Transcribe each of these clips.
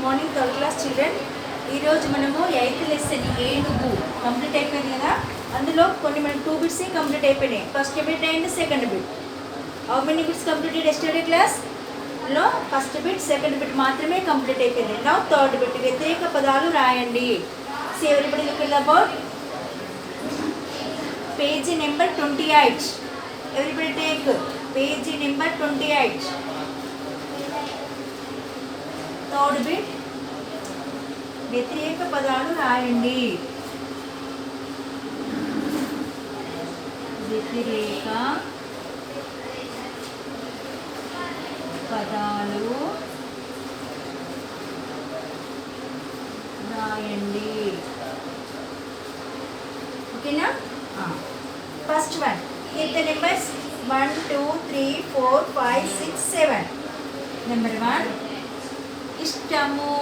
Morning third class children. ఈరోజు మనము 8th lesson ఏనుగు కంప్లీట్ అయిపోయింది కదా. అందులో కొన్ని మనకు 2 బిట్స్ కంప్లీట్ అయిపోయినాయి. First bit and second bit. How many bits completed yesterday class లో? ఫస్ట్ బిట్ సెకండ్ బిట్ మాత్రమే కంప్లీట్ అయిపోయింది. నౌ థర్డ్ బిట్, వ్యతిరేక పదాలు రాయండి. So everybody look about page number 28. everybody take page number 28. Third bit, వ్యతిరేక పదాలు రాయండి. వ్యతిరేక పదాలు రాయండి. ఓకేనా? First one, hit the numbers 1 2 3 4 5 6 7. Number 1 ఇష్టము.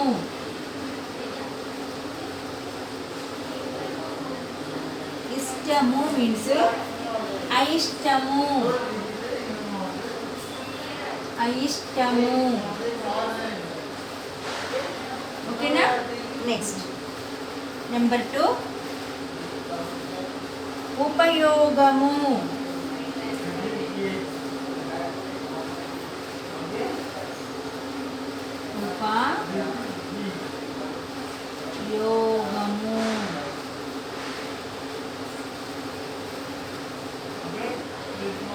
ఇష్టము మీన్స్ అయిష్టము. అయిష్టము. ఓకేనా? నెక్స్ట్ నెంబర్ 2 ఉపయోగము. ఉపయోగము.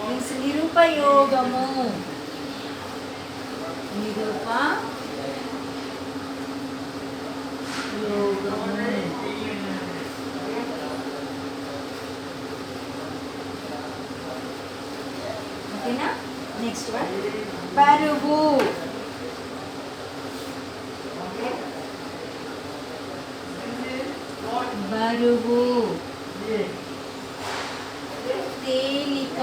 మీన్స్ నిరుపయోగము. నిరుపయోగము. ఓకేనా? నెక్స్ట్ వన్ బరువు. బరువు. తేలిక.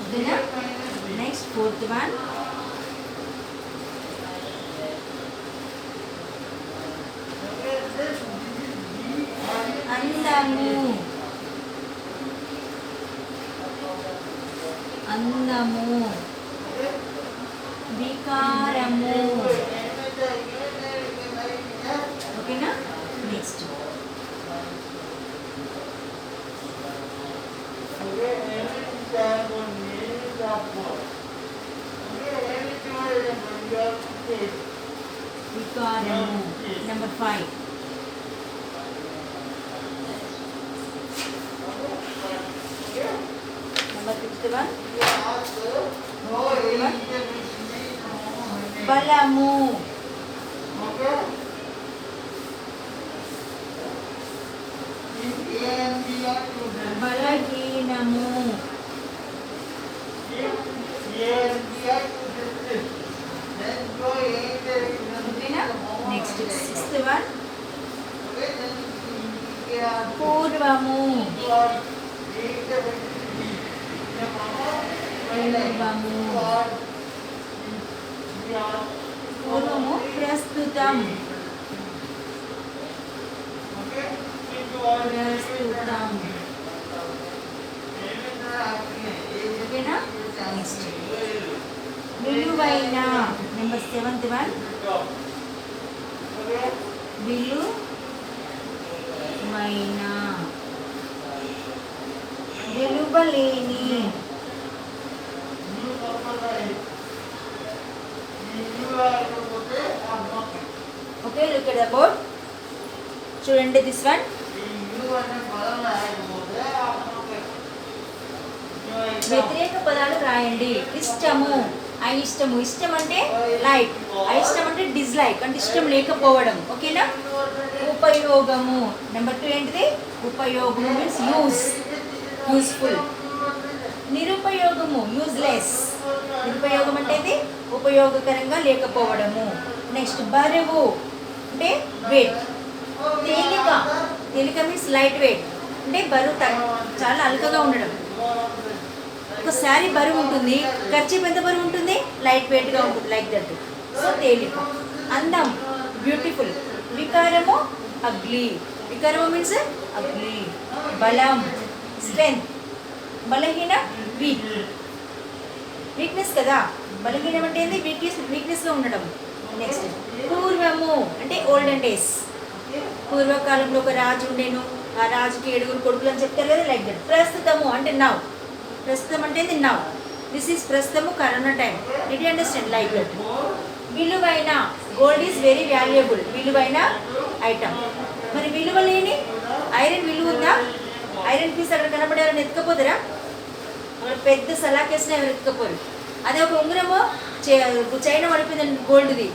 ఓకేనా? నెక్స్ట్ ఫోర్త్ వన్ అందము. అందము. వికారము. ఓకేనా? నెక్స్ట్ వికారము. నెంబర్ 5 నెంబర్ 51 బలము. బలహీనము. ఓకేనా? నెక్స్ట్ 6th వన్ పూర్వము. పూర్వము. పూర్వము ప్రస్తుతం. ప్రస్తుతం. ఓకేనా? నెక్స్ట్ విలువైన. నెంబర్ 7th వన్ విలువైన. విలువలేని. Okay, look at the board. చూడండి దిస్ వన్. వ్యతిరేక పదాలు రాయండి. ఇష్టము, అయిష్టము. ఇష్టం అంటే లైక్, అయిష్టం అంటే డిస్లైక్ అంటే ఇష్టం లేకపోవడం. ఓకేనా? ఉపయోగము. నెంబర్ 2 ఏంటిది? ఉపయోగము మీన్స్ యూజ్, యూస్ఫుల్. నిరుపయోగము యూజ్లెస్. నిరుపయోగం అంటే ఇది ఉపయోగకరంగా లేకపోవడము. నెక్స్ట్ బరువు అంటే వెయిట్. తేలిక. తేలిక మీన్స్ లైట్ వెయిట్ అంటే బరువు చాలా అల్కగా ఉండడం. ఒకసారి బరువు ఉంటుంది, ఖర్చు ఎంత బరువు ఉంటుంది? లైట్ వెయిట్గా ఉంటుంది, లైక్ దట్. సో తేలిక. అందం బ్యూటిఫుల్. వికారము అగ్లీ. వికారము మీన్స్ అగ్లీ. బలం స్ట్రెంగ్త్. బలహీన వీక్. వీక్నెస్ కదా. బలహీనం అంటే ఏంది? వీక్నెస్లో ఉండడం. నెక్స్ట్ పూర్వము అంటే ఓల్డెన్ డేస్. పూర్వకాలంలో ఒక రాజు ఉండేను, ఆ రాజుకి 7 కొడుకులు అని చెప్తారు కదా, లైక్ దట్. ప్రస్తుతము అంటే నవ్. ప్రస్తుతం అంటే ఇది నవ్. దిస్ ఈస్ ప్రస్తుతము corona time. Did you understand? Like that. విలువైన, గోల్డ్ ఈజ్ వెరీ వాల్యుయబుల్, విలువైన ఐటమ్. మరి విలువ లేని ఐరన్ విలువ ఉందా? ఐరన్ పీస్ అక్కడ కనబడే ఎవరైనా ఎత్తుకపోతారా? అక్కడ పెద్ద సలాకేసిన ఎవరు ఎత్తుకపోరు. అదే ఒక ఉంగరమో చైనా పడిపోయిందండి గోల్డ్ది,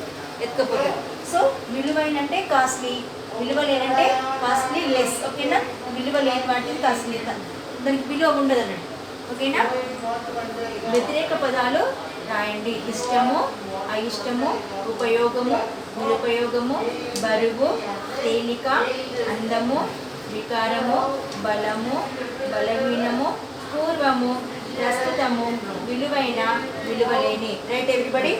ఎత్తుకపోతారు. సో విలువైన అంటే కాస్ట్లీ, విలువ లేనంటే కాస్ట్లీ లెస్. ఓకేనా? విలువ లేని వాటిని కాస్ట్లీ, దానికి విలువ ఉండదు అన్నట్టు. ఓకేనా? వ్యతిరేక పదాలు రాయండి. ఇష్టము, అయిష్టము, ఉపయోగము, నిరుపయోగము, బరువు, తేలిక, అందము, వికారము, బలము, బలహీనము, పూర్వము, ప్రస్తుతము, విలువైన, విలువలేని. Right everybody?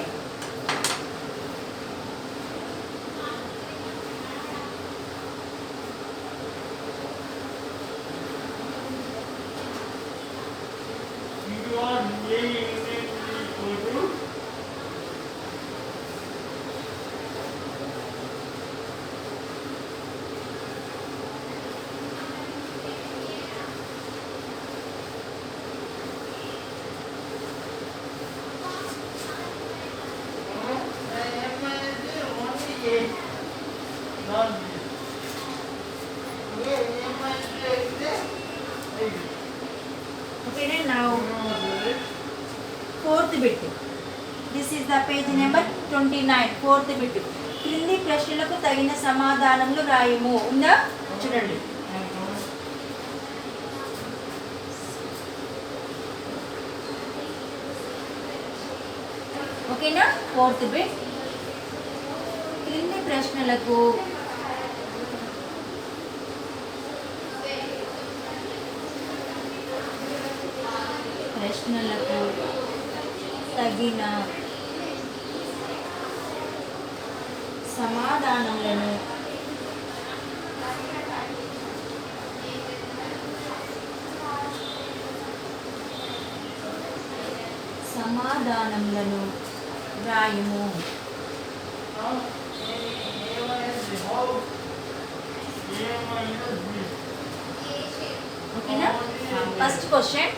Okay, now fourth bit. This is the page number 29. Fourth bit. క్రింది ప్రశ్నలకు తగిన సమాధానములు రాయము. ఉందా? చూడండి. ఓకేనా? Fourth bit. క్రింది ప్రశ్నలకు తగిన సమాధానములను రాయము. ఓకేనా? ఫస్ట్ క్వశ్చన్,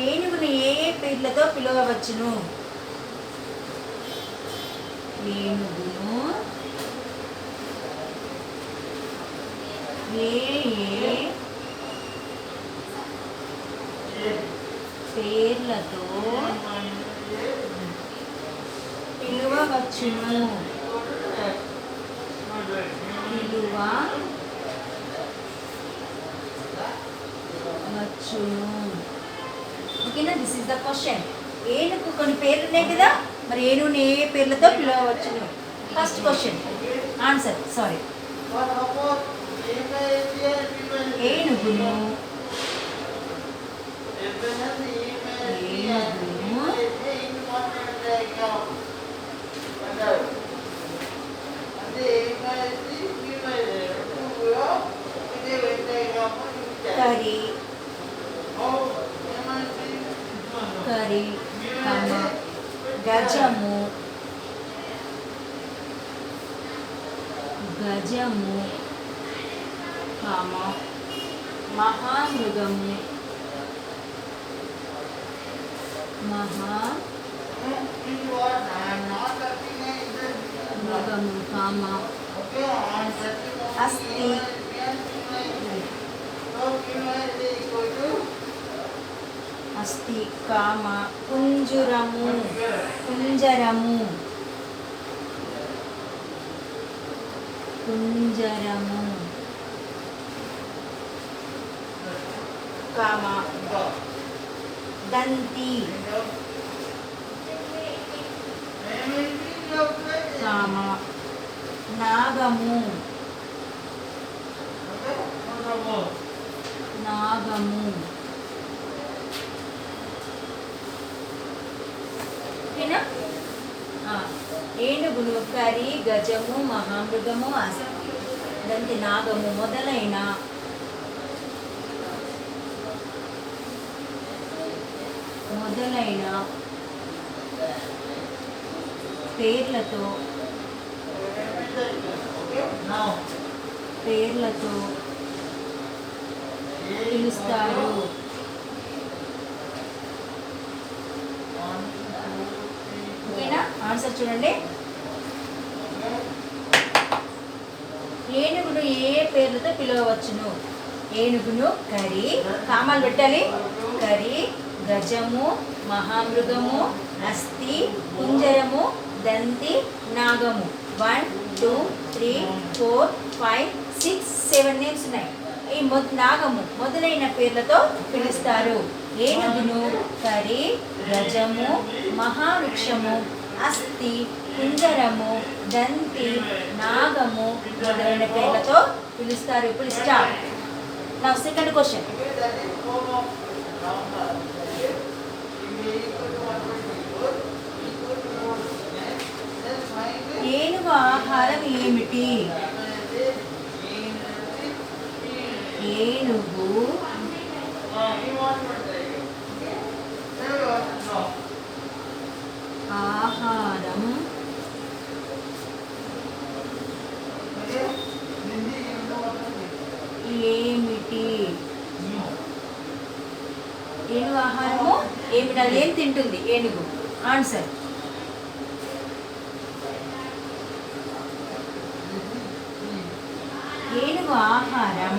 ఏనుగును ఏ ఏ పేర్లతో పిలవవచ్చును? ఏనుగును ఏ ఏ పేర్లతో పిలువవచ్చును? ఓకేనా? This is the question. ఏనుగు కొన్ని పేర్లు ఉన్నాయి కదా, మరి ఏనుగుని ఏ పేర్లతో పిలవవచ్చును? First question answer. సారీ, ఏనుగును కరి గజము మహామృగము అస్థి కామ కుంజరము కామ దంతి కామ నాగము ఓకేనా? ఏనుగును కరి, గజము, మహామృగము, దంతి, నాగము మొదలైన మొదలైన పేర్లతో పిలుస్తారు. ఓకేనా? ఆన్సర్ చూడండి. ఏనుగును ఏ పేర్లతో పిలవచ్చును? ఏనుగును కరి, కామాలు పెట్టాలి, కరి, గజము, మహామృగము, అస్థి, కుంజరము, దంతి, నాగము. 1 2 3 4 5 6 7 నేమ్స్ ఉన్నాయి. ఈ నాగము మొదలైన పేర్లతో పిలుస్తారు. ఏనుగును కరి, గజము, మహావృక్షము, అస్థి, కుంజరము, దంతి, నాగము మొదలైన పేర్లతో పిలుస్తారు. ఇప్పుడు స్టార్ట్. నా సెకండ్ క్వశ్చన్. ఏనుగు ఆహారం ఏమిటి? ఏనుగు ఆహారం ఏమిటి? ఏనుగు ఆహారము ఏమిటి? అది ఏం తింటుంది ఏనుగు? ఆన్సర్. ఏనుగు ఆహారం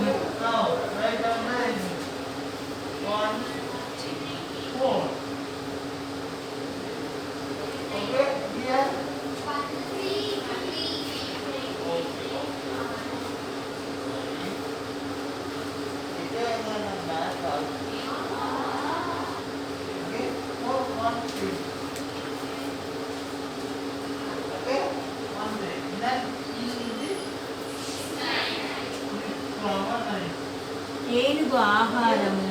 ఏనుగు ఆహారము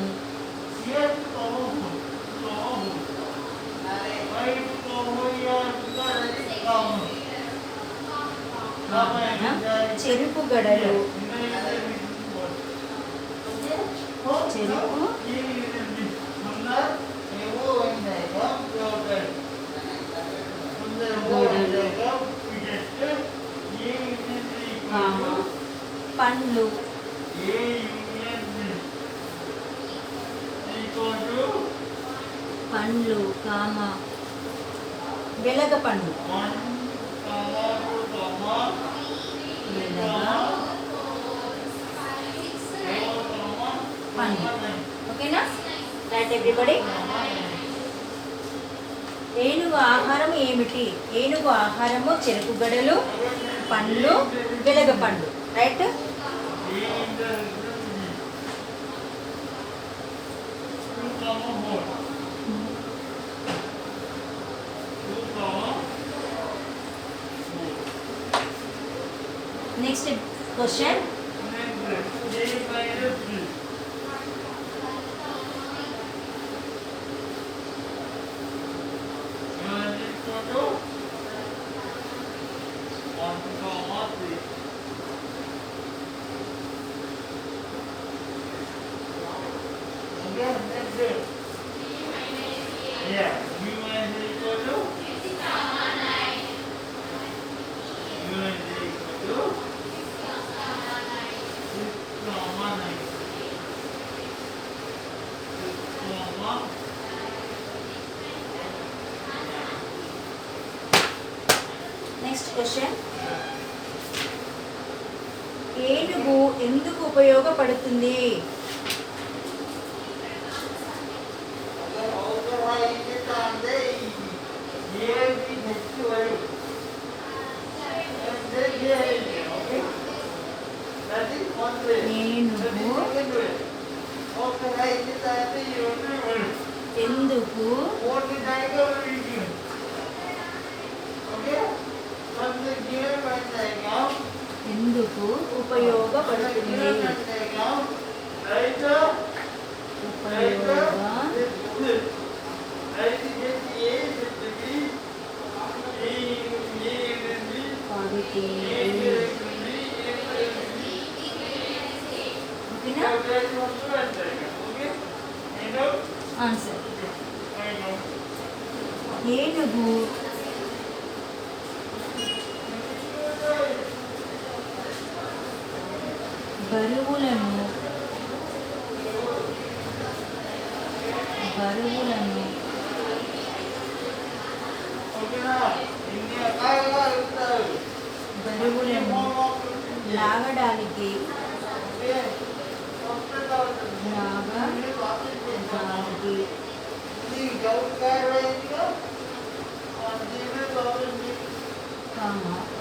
చెరుకు గడలు, చెరుకు గడలు, పండ్లు, పండ్లు, వెలగ పండు, పండు. ఓకేనా? Right everybody. ఏనుగు ఆహారం ఏమిటి? ఏనుగు ఆహారము చెరుకు గడలు, పండ్లు, వెలగ పండు. Right. Next question. Next question. ఏనుగు ఎందుకు ఉపయోగపడుతుంది? ఎందుకు ఎందుకు ఉపయోగపడుతుంది? ఆన్సర్. ఏనుగు బరువులను లాగడానికి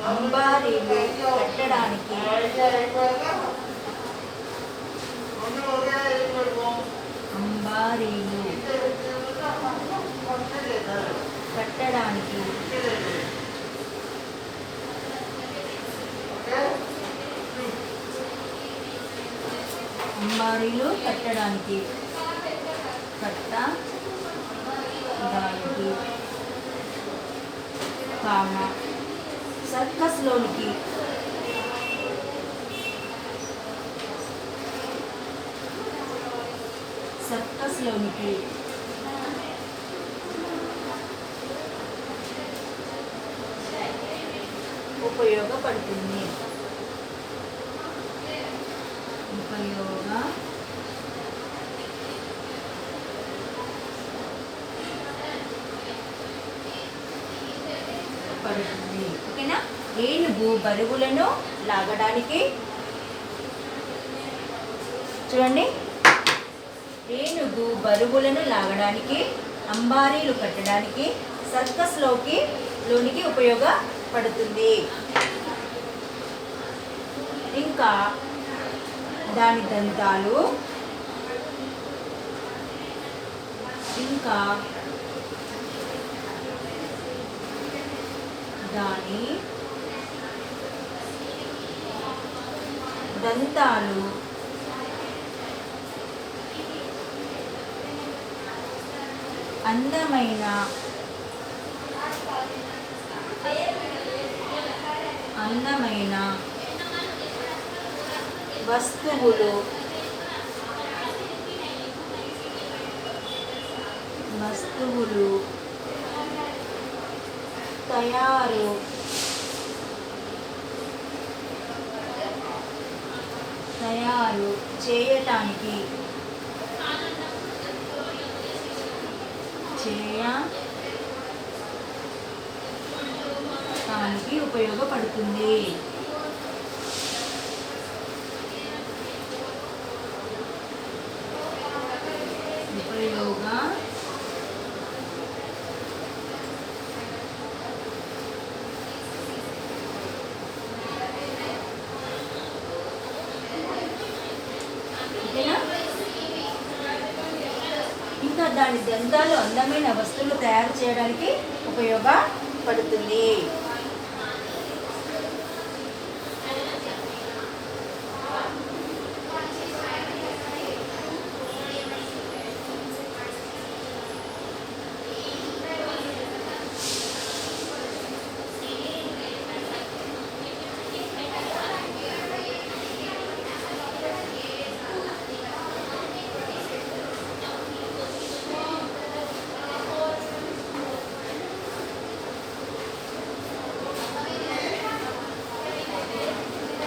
అంబారీలు కట్టడానికి అంబారీలు కట్టడానికి సర్కస్లోనికి ఉపయోగపడుతుంది. ఓకేనా? ఏనుగు బరువులను లాగడానికి, చూడండి, ఏనుగు బరువులను లాగడానికి, అంబారీలు కట్టడానికి, లోనికి ఉపయోగపడుతుంది. ఇంకా దాని దంతాలు, అందమైన వస్తువులు తయారు చేయటానికి ఉపయోగపడుతుంది. ఇంకా దాని దంతాలు అందమైన వస్తువులు తయారు చేయడానికి ఉపయోగపడుతుంది.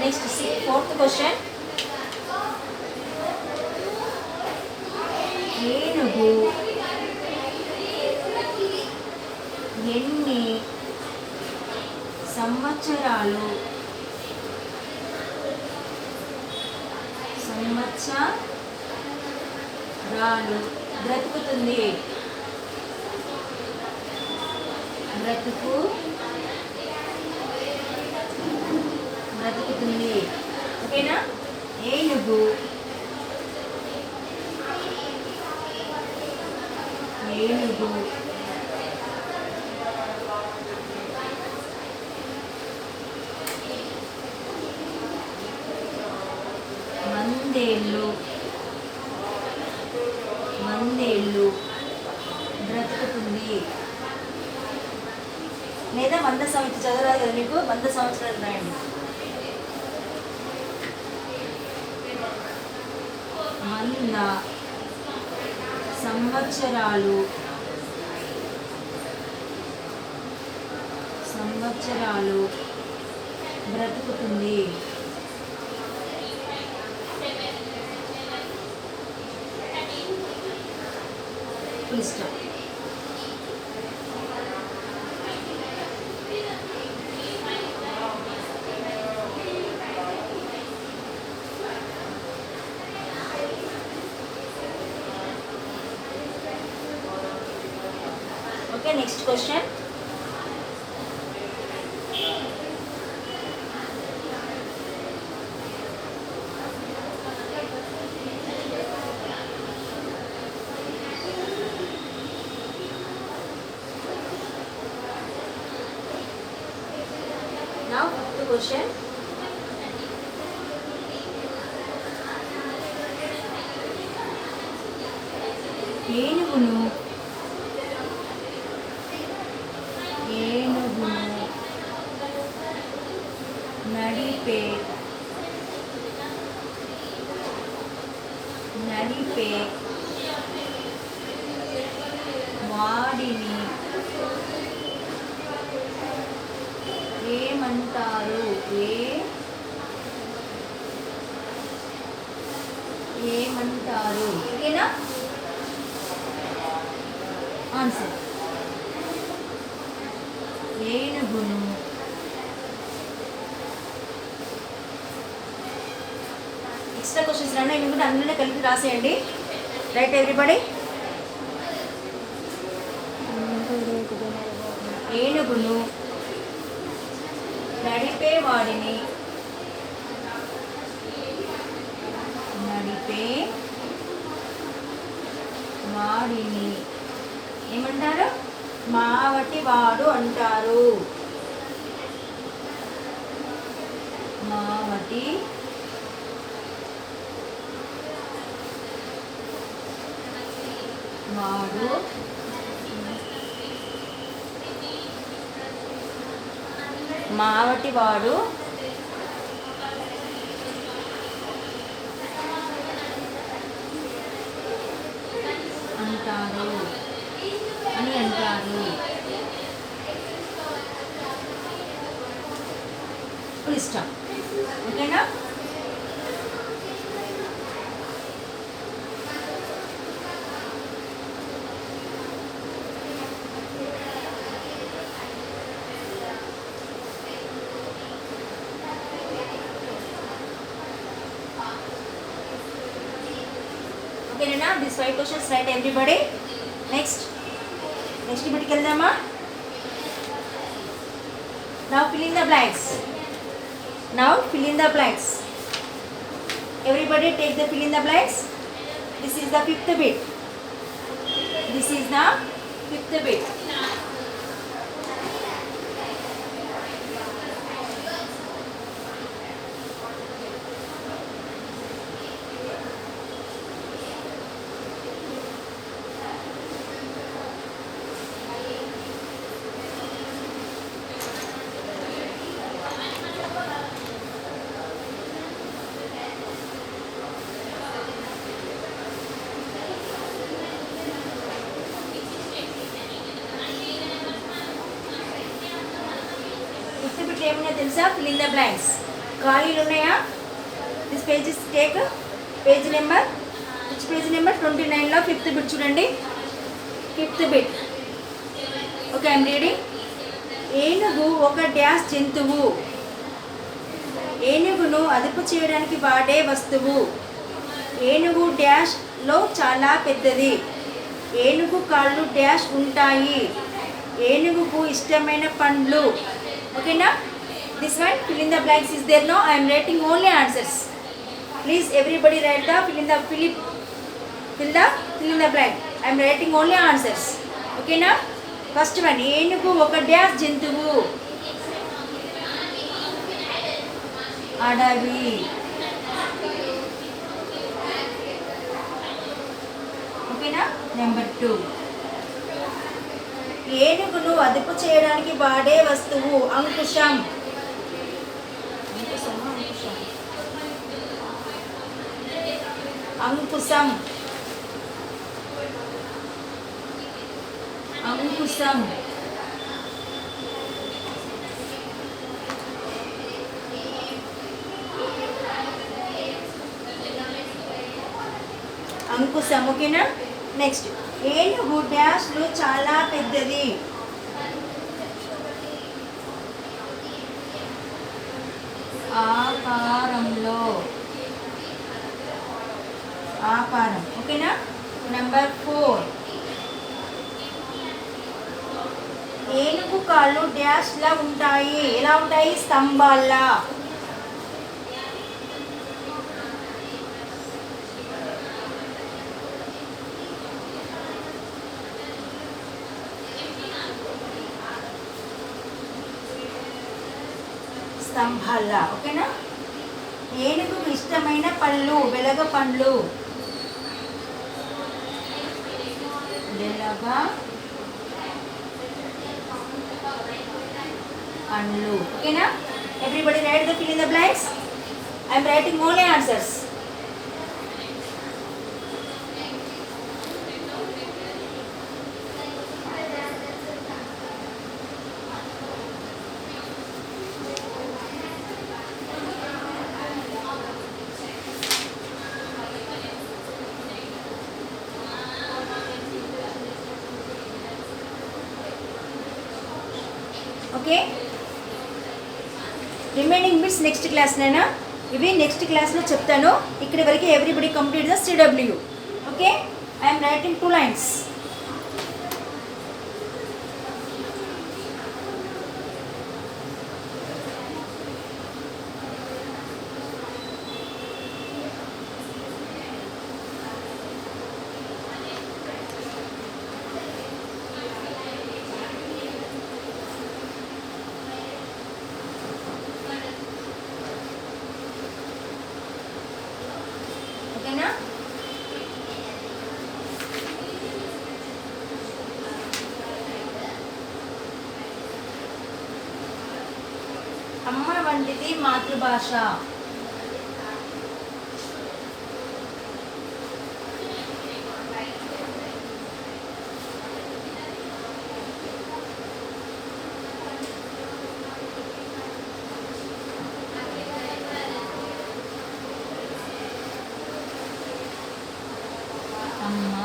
Next, see, fourth question. ఏనుగు ఎన్ని సంవత్సరాలు బ్రతుకుతుంది? బ్రతుకుతుంది. ఓకేనా? ఏనుగు వందేళ్ళు బ్రతుకుతుంది. లేదా 100 సంవత్సరాలు చదవరాదు కదా మీకు, 100 సంవత్సరాలు రాయండి. 100 సంవత్సరాలు సంవత్సరాలు బ్రతుకుతుంది. Full stop. Okay, next question. Now, fifth question. ఏనుగును నడిపే వాడిని ఏమంటారు? ఏమంటారు? ఓకేనా? ఆన్సర్ ఏనుగును ఎక్స్ట్రా క్వశ్చన్స్ రానా ఇవి కూడా అందులోనే కలిపి రాసేయండి. Right everybody. ఏనుగును నడిపే వాడిని ఏమంటారు? మావటి వాడు అంటారు. మావటి వాడు అంటారు. అని అంటారు. Full stop. ఓకేనా? Okay, now these 5 questions write everybody. Next bit వెళ్దామా? Now fill in the blanks. Everybody take the fill in the blanks. This is the fifth bit. ఏమున్నాయో తెలుసా? Fill in the blanks. ఖాళీలు ఉన్నాయా? This page is take page number 29లో fifth bit చూడండి. Fifth bit. Okay, I'm reading. ఏనుగు ఒక dash జంతువు. ఏనుగును అదుపు చేయడానికి వాడే వస్తువు. ఏనుగు డ్యాష్లో చాలా పెద్దది. ఏనుగు కాళ్ళు డ్యాష్ ఉంటాయి. ఏనుగుకు ఇష్టమైన పండ్లు. ఓకేనా? This one fill in the blanks is there. No, I am writing only answers. Please everybody write the fill in the blank. I am writing only answers. Okay na? First one, ఏనుగు ఒక dash జంతువు. అడవి. ఓకేనా? Number 2, ఏనుగును అదుపు చేయడానికి వాడే వస్తువు. అంకుశం. అంకుశం. ఓకేనా. నెక్స్ట్ ఏనుగు డాష్లో చాలా పెద్దది. ఆకారంలో. ఆకారం. ఓకేనా. నెంబర్ 4 ఏనుగు కాళ్ళు డాష్లా ఉంటాయి. ఎలా ఉంటాయి? స్తంభాల్లా. స్తంభాల్లా. ఓకేనా. ఏనుగుకు ఇష్టమైన పళ్ళు వెలగ పండ్లు. వెలగ పండ్లు. ఓకేనా. Everybody write the fill in the blanks. I am writing only answers. Okay. Remaining bits next క్లాస్నైనా ఇవి నెక్స్ట్ క్లాస్లో చెప్తాను. ఇక్కడ వరకు everybody complete the CW. Okay. I'm writing 2 lines. ఓకేనా. అమ్మ వంటిది మాతృభాష. అమ్మ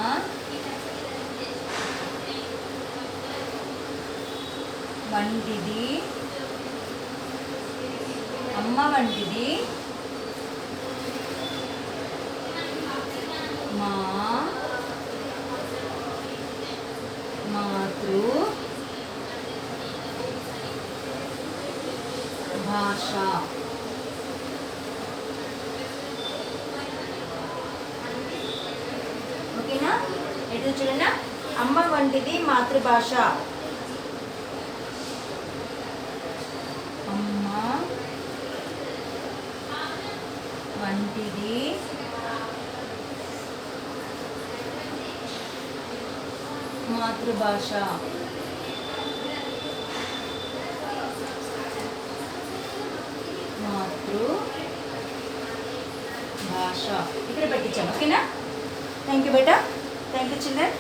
వంటిది. అమ్మ వంటిది మా మాతృ భాష. ఓకేనా. ఎటు చూడన్నా. అమ్మ వంటిది మాతృభాష. అమ్మ వంటిది మాతృభాష. మాతృభాష ఇక్కడ పెట్టించాను. ఓకేనా. Thank you beta. Thank you children.